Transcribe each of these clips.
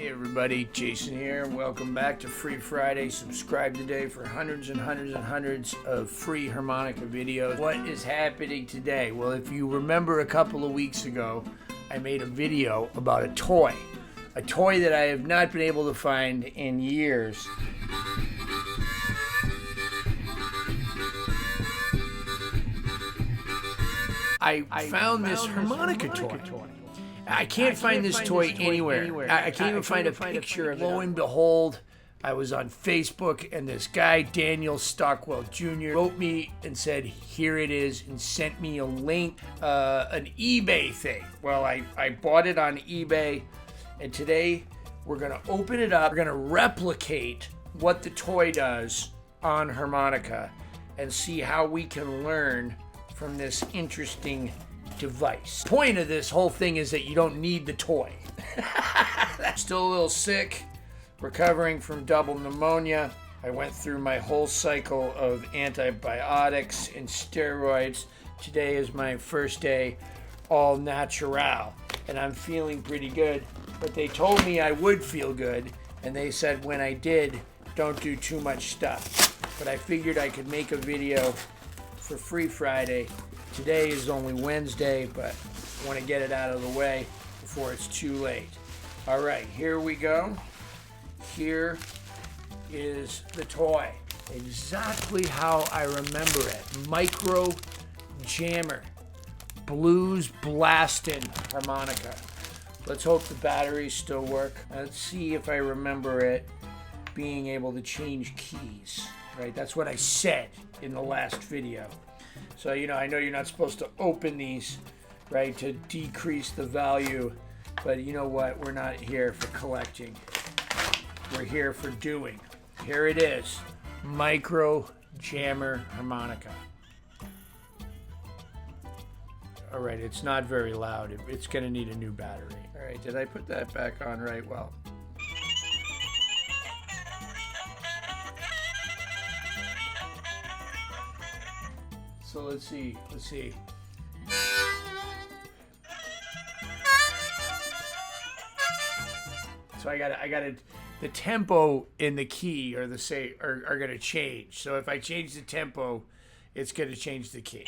Hey everybody, Jason here. Welcome back to Free Friday. Subscribe today for hundreds and hundreds and hundreds of free harmonica videos. What is happening today? Well, if you remember a couple of weeks ago, I made a video about a toy that I have not been able to find in years. I found this harmonica toy. I can't find this toy anywhere. I can't even find a picture of it. Lo and behold, I was on Facebook and this guy, Daniel Stockwell Junior, wrote me and said, here it is, and sent me a link, an eBay thing. Well, I bought it on eBay, and today we're going to open it up. We're going to replicate what the toy does on harmonica and see how we can learn from this interesting device. The point of this whole thing is that you don't need the toy. Still a little sick, recovering from double pneumonia. I went through my whole cycle of antibiotics and steroids. Today is my first day all natural, and I'm feeling pretty good. But they told me I would feel good, and they said when I did, don't do too much stuff. But I figured I could make a video for Free Friday. Today is only Wednesday, but I want to get it out of the way before it's too late. All right, here we go. Here is the toy. Exactly how I remember it. Micro jammer, blues blasting harmonica. Let's hope the batteries still work. Let's see if I remember it being able to change keys. Right, that's what I said in the last video. So, I know you're not supposed to open these, right, to decrease the value, but you know what? We're not here for collecting. We're here for doing. Here it is, micro jammer harmonica. All right, it's not very loud. It's gonna need a new battery. All right, did I put that back on right? Well. So let's see. So I gotta, the tempo in the key are gonna change. So if I change the tempo, it's gonna change the key.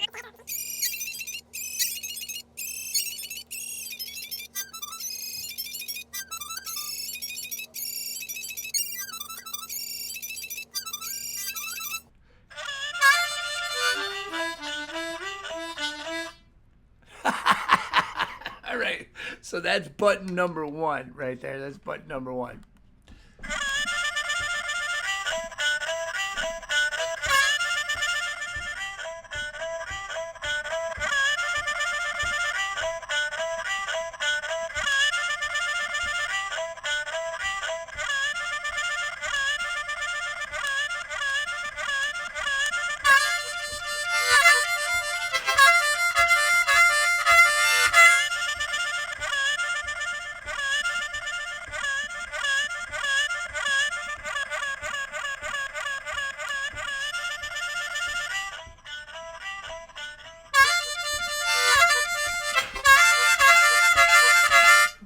All right, so that's button number one right there. That's button number one.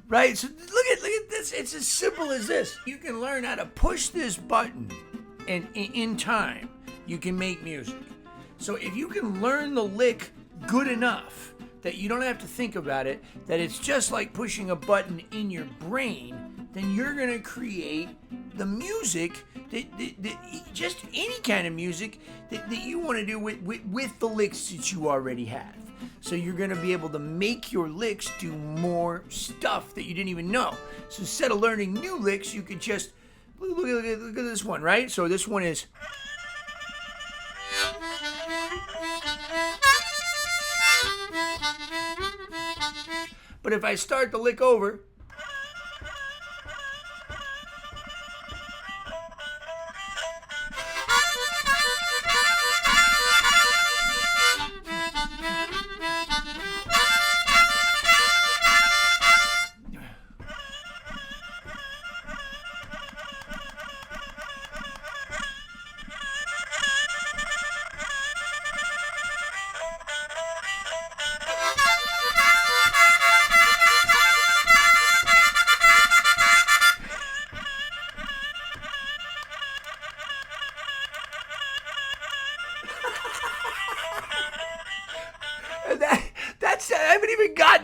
Right, so look at this. It's as simple as this. You can learn how to push this button, and in time, you can make music. So if you can learn the lick good enough that you don't have to think about it, that it's just like pushing a button in your brain, then you're gonna create the music that just any kind of music that you want to do with the licks that you already have. So you're going to be able to make your licks do more stuff that you didn't even know. So instead of learning new licks, you could just, look at this one, right? So this one is. But if I start the lick over.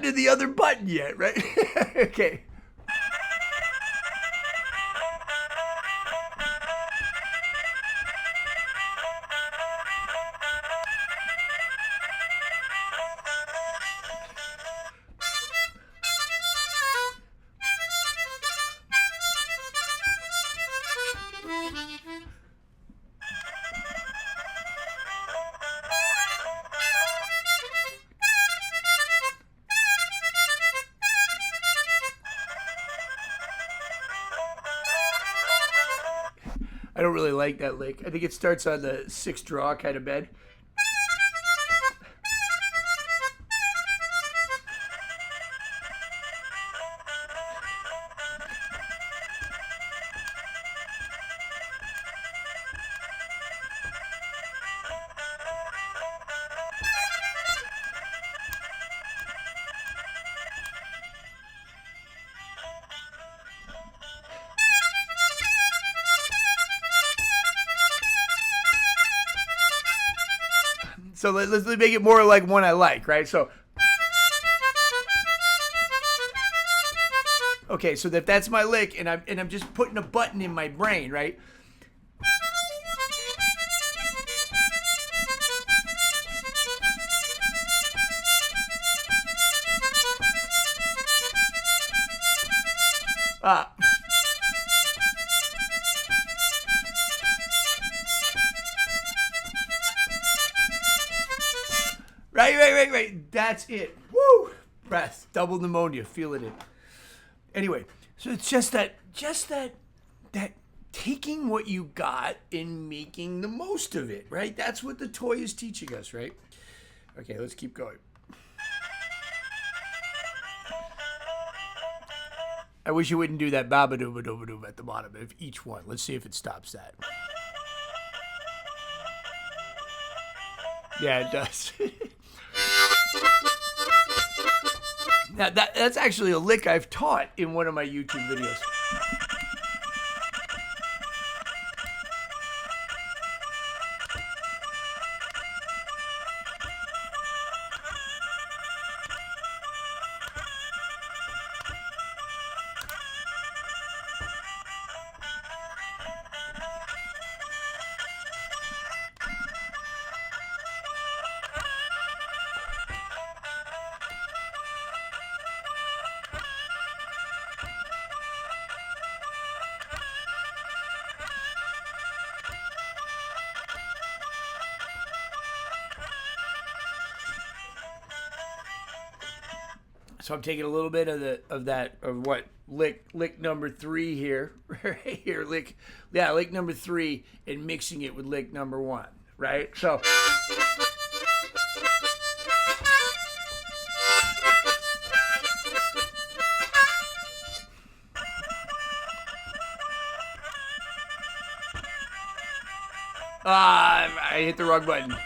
to the other button yet, right? Okay. I don't really like that lick. I think it starts on the 6th draw kind of bed. So let's make it more like one I like, right? So, okay, so if that's my lick, and I'm just putting a button in my brain, right? Right. That's it. Woo! Breath. Double pneumonia. Feeling it. Anyway, so it's just that taking what you got and making the most of it, right? That's what the toy is teaching us, right? Okay, let's keep going. I wish you wouldn't do that ba-ba-doo-ba-doo-ba-doo at the bottom of each one. Let's see if it stops that. Yeah, it does. Now, that's actually a lick I've taught in one of my YouTube videos. So I'm taking a little bit of what lick number 3 here, right here, lick number 3, and mixing it with lick number 1, right? So. I hit the wrong button.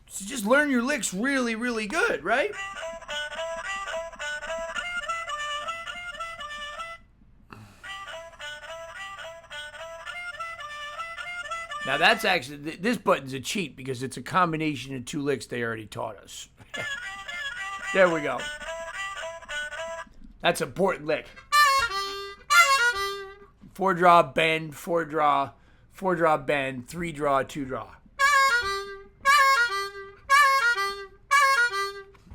So just learn your licks really, really good, right? Now that's actually, this button's a cheat because it's a combination of 2 licks they already taught us. There we go. That's an important lick. 4 draw, bend, 4 draw, 4 draw, bend, 3 draw, 2 draw.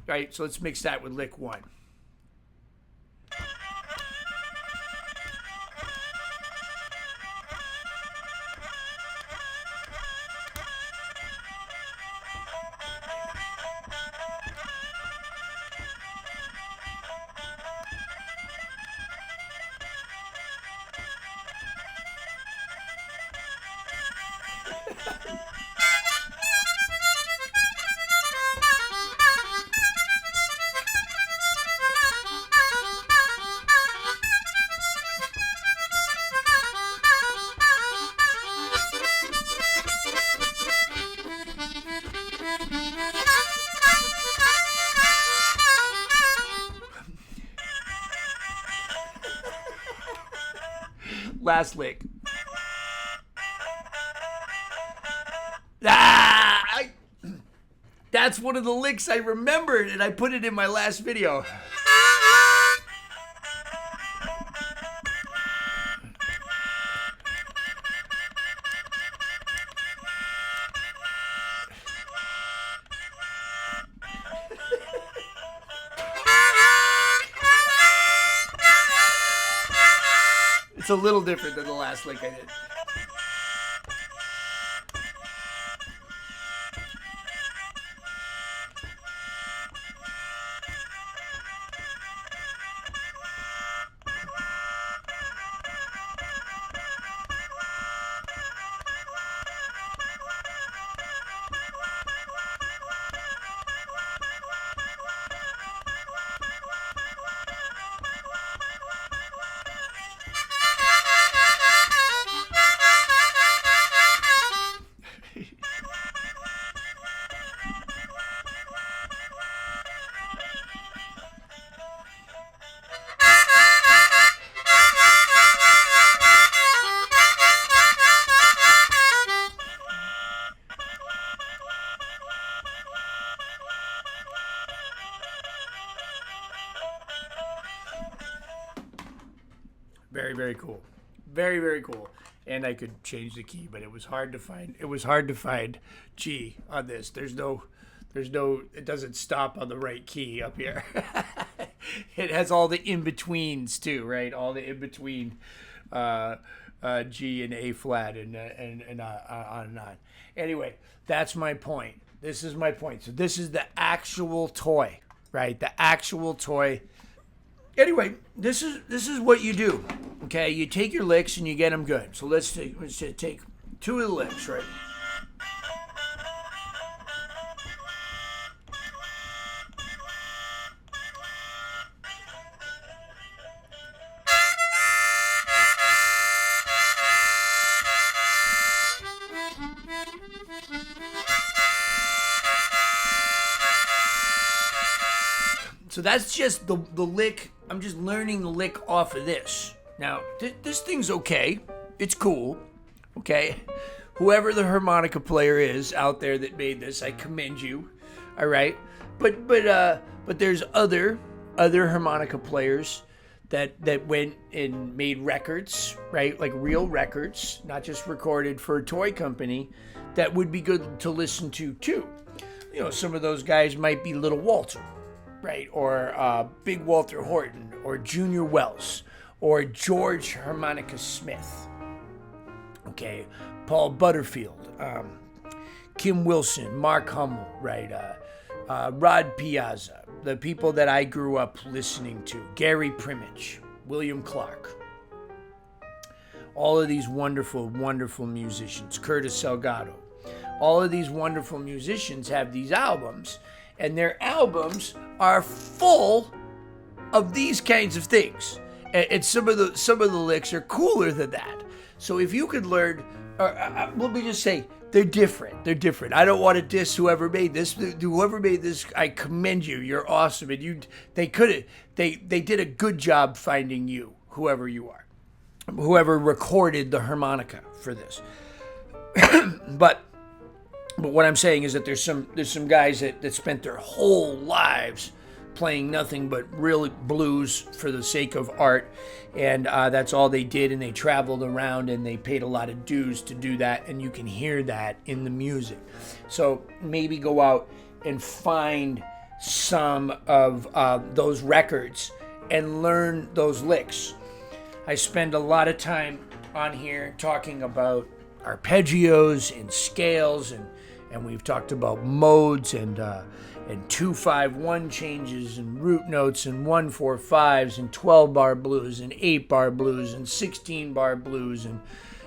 Right, so let's mix that with lick 1. Last lick. That's one of the licks I remembered, and I put it in my last video. It's a little different than the last lick I did. Very, very cool. Very, very cool. And I could change the key, but it was hard to find. It was hard to find G on this. There's no, it doesn't stop on the right key up here. It has all the in-betweens too, right? All the in-between G and A flat and on and on. Anyway, that's my point. This is my point. So this is the actual toy, right? The actual toy. Anyway, this is what you do. Okay, you take your licks and you get them good. So let's take two of the licks, right? So that's just the lick. I'm just learning the lick off of this. Now, this thing's okay. It's cool. Okay? Whoever the harmonica player is out there that made this, I commend you. All right? But there's other harmonica players that went and made records, right? Like real records, not just recorded for a toy company, that would be good to listen to too. You know, some of those guys might be Little Walter, right? Or Big Walter Horton, or Junior Wells, or George Harmonica Smith. Okay, Paul Butterfield, Kim Wilson, Mark Hummel, right? Rod Piazza, the people that I grew up listening to, Gary Primich, William Clark. All of these wonderful, wonderful musicians, Curtis Salgado. All of these wonderful musicians have these albums, and their albums are full of these kinds of things. And some of the licks are cooler than that. So if you could learn, let me just say, they're different. They're different. I don't want to diss whoever made this. Whoever made this, I commend you. You're awesome. And they did a good job finding you, whoever you are, whoever recorded the harmonica for this. But what I'm saying is that there's some guys that spent their whole lives playing nothing but real blues for the sake of art, and that's all they did, and they traveled around and they paid a lot of dues to do that, and you can hear that in the music. So maybe go out and find some of those records and learn those licks. I spend a lot of time on here talking about arpeggios and scales, and we've talked about modes and 2-5-1 changes and root notes and 1-4-5s and 12-bar blues and 8-bar blues and 16-bar blues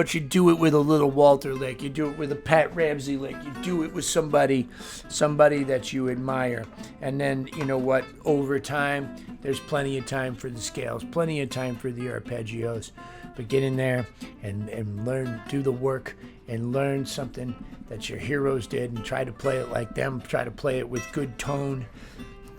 but you do it with a little Walter lick. You do it with a Pat Ramsey lick. You do it with somebody that you admire. And then, you know what, over time, there's plenty of time for the scales, plenty of time for the arpeggios. But get in there and learn, do the work, and learn something that your heroes did, and try to play it like them. Try to play it with good tone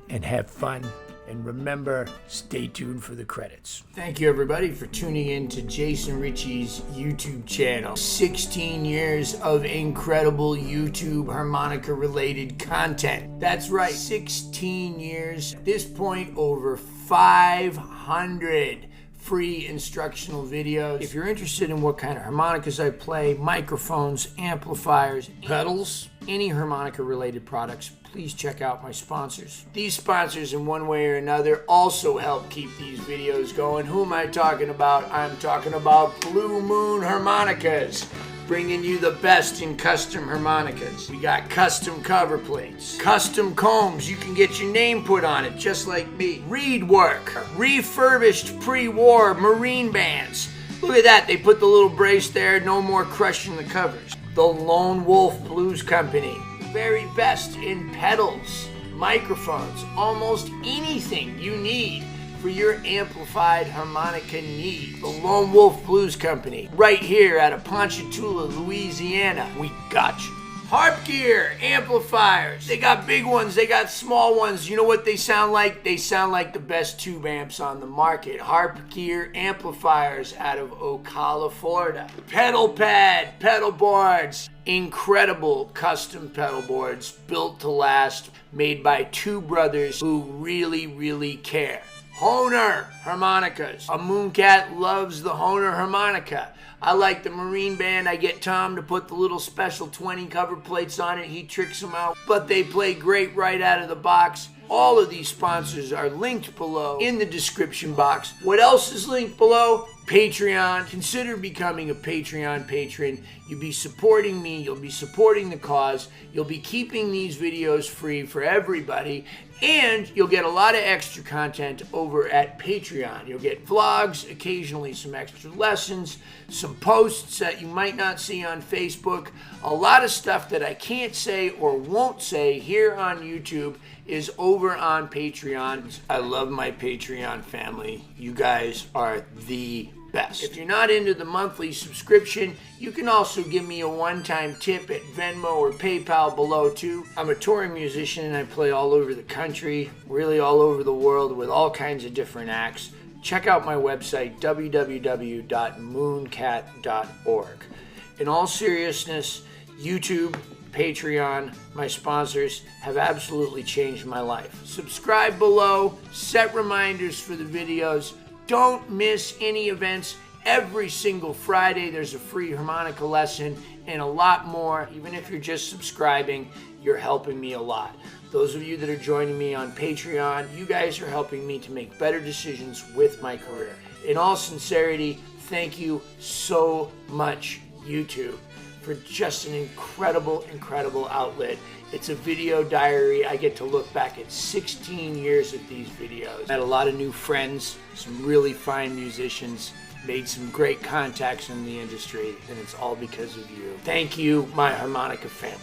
and have fun. And remember, stay tuned for the credits. Thank you, everybody, for tuning in to Jason Ricci's YouTube channel. 16 years of incredible YouTube harmonica-related content. That's right, 16 years. At this point, over 500 free instructional videos. If you're interested in what kind of harmonicas I play, microphones, amplifiers, pedals, any harmonica related products, please check out my sponsors. These sponsors, in one way or another, also help keep these videos going. Who am I talking about? I'm talking about Blue Moon Harmonicas, bringing you the best in custom harmonicas. We got custom cover plates, custom combs, you can get your name put on it just like me. Reed work, refurbished pre-war Marine bands. Look at that, they put the little brace there, no more crushing the covers. The Lone Wolf Blues Company, very best in pedals, microphones, almost anything you need for your amplified harmonica need. The Lone Wolf Blues Company, right here out of Ponchatoula, Louisiana. We got you. Harp gear, amplifiers. They got big ones, they got small ones. You know what they sound like? They sound like the best tube amps on the market. Harp gear amplifiers out of Ocala, Florida. Pedal pad, pedal boards. Incredible custom pedal boards built to last, made by two brothers who really, really care. Hohner Harmonicas. A Mooncat loves the Hohner Harmonica. I like the Marine band. I get Tom to put the little special 20 cover plates on it. He tricks them out, but they play great right out of the box. All of these sponsors are linked below in the description box. What else is linked below? Patreon. Consider becoming a Patreon patron. You'll be supporting me. You'll be supporting the cause. You'll be keeping these videos free for everybody. And you'll get a lot of extra content over at Patreon. You'll get vlogs, occasionally some extra lessons, some posts that you might not see on Facebook. A lot of stuff that I can't say or won't say here on YouTube is over on Patreon. I love my Patreon family. You guys are the best. If you're not into the monthly subscription, you can also give me a one-time tip at Venmo or PayPal below too. I'm a touring musician and I play all over the country, really all over the world with all kinds of different acts. Check out my website, www.mooncat.org. In all seriousness, YouTube, Patreon, my sponsors have absolutely changed my life. Subscribe below, set reminders for the videos. Don't miss any events. Every single Friday there's a free harmonica lesson and a lot more. Even if you're just subscribing, you're helping me a lot. Those of you that are joining me on Patreon, you guys are helping me to make better decisions with my career. In all sincerity, thank you so much, YouTube, for just an incredible, incredible outlet. It's a video diary. I get to look back at 16 years of these videos. I had a lot of new friends, some really fine musicians, made some great contacts in the industry, and it's all because of you. Thank you, my harmonica family.